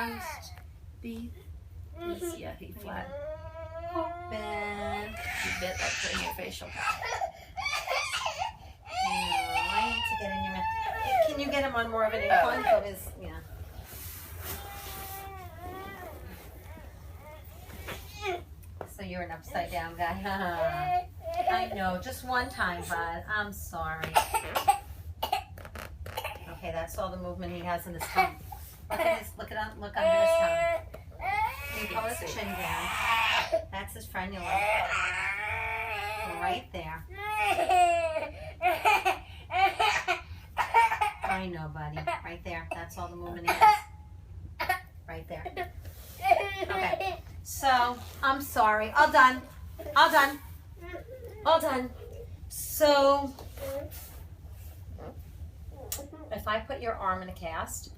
nose be? Yeah, he flat. Open. You bit like putting your facial. No, I need to get in your mouth. Can you get him on more of an incline? So his, yeah. So you're an upside down guy. I know, just one time, bud. I'm sorry. Okay, that's all the movement he has in his tongue. Look under his tongue. He pull his chin down. That's his frenulum. Right there. I know, buddy. Right there. That's all the movement he has. Right there. Okay. So, I'm sorry. All done. All done. All done. So, if I put your arm in a cast,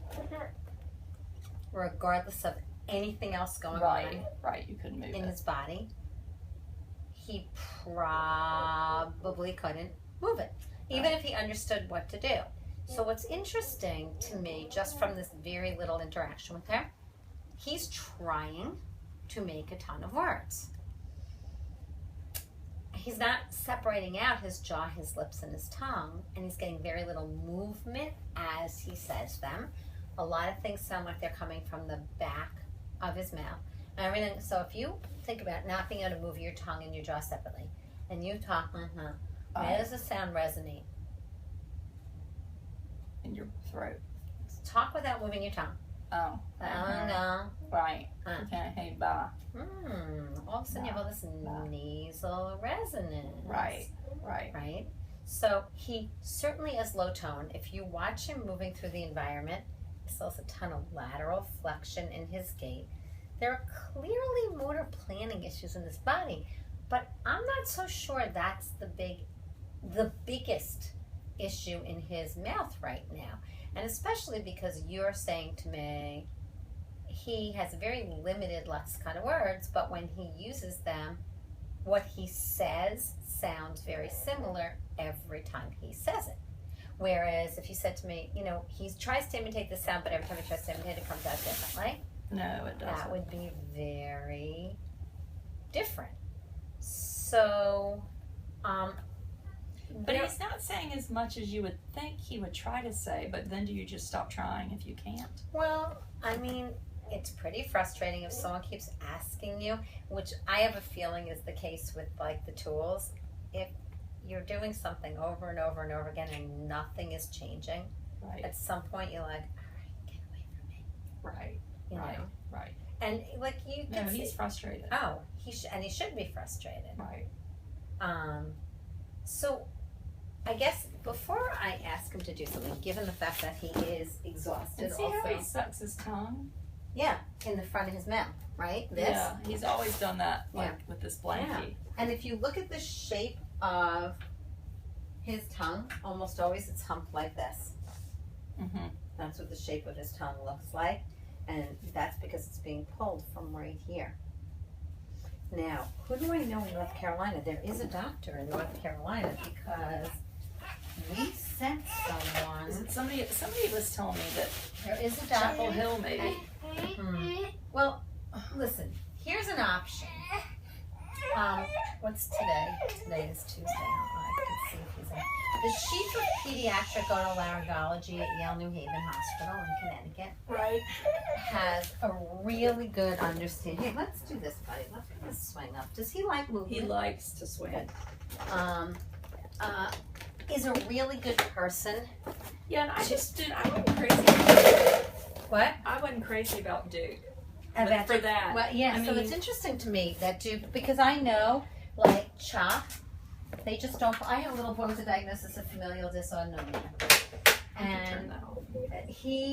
regardless of anything else going on Right, you couldn't move in it. his body, he probably couldn't move it, even if he understood what to do. So what's interesting to me, just from this very little interaction with him, he's trying to make a ton of words. He's not separating out his jaw, his lips, and his tongue, and he's getting very little movement as he says them. A lot of things sound like they're coming from the back of his mouth. And everything. So if you think about not being able to move your tongue and your jaw separately, and you talk, where does the sound resonate? In your throat. Talk without moving your tongue. Oh. Right. Okay, hey, bye. All of a sudden you have all this nasal resonance. Right. So he certainly is low tone. If you watch him moving through the environment, he still has a ton of lateral flexion in his gait. There are clearly motor planning issues in his body, but I'm not so sure that's the biggest issue in his mouth right now. And especially because you're saying to me, he has very limited lexicon of words, but when he uses them, what he says sounds very similar every time he says it. Whereas if you said to me, he tries to imitate the sound, but every time he tries to imitate it, comes out differently. No, it doesn't. That would be very different. So, but he's not saying as much as you would think he would try to say, but then do you just stop trying if you can't? Well, I mean, it's pretty frustrating if someone keeps asking you, which I have a feeling is the case with like the tools. If you're doing something over and over and over again and nothing is changing, at some point you're like, all right, get away from me. Right. And like you can see, he's frustrated. Oh, he should be frustrated. Right. So I guess before I ask him to do something, given the fact that he is exhausted, And see how he sucks his tongue? Yeah, in the front of his mouth, right? This? Yeah, he's always done that with this blankie. Yeah. And if you look at the shape of his tongue, almost always it's humped like this. Mm-hmm. That's what the shape of his tongue looks like. And that's because it's being pulled from right here. Now, who do I know in North Carolina? There is a doctor in North Carolina because we sent someone. Is it somebody was telling me that There is a Chapel doctor. Hill maybe. Well, listen, here's an option. What's today? Today is Tuesday. I can see if he's in. The chief of pediatric otolaryngology at Yale New Haven Hospital in Connecticut has a really good understanding. Hey, let's do this, buddy. Let's put this swing up. Does he like movement? He likes to swing. Is a really good person. Yeah, and I wasn't crazy. What? I wasn't crazy about Duke. About for that. Well, yeah, I so mean, it's interesting to me that Duke, because I know, like Chop, they just don't. I have a little boy with a diagnosis of familial dysautonomia, and he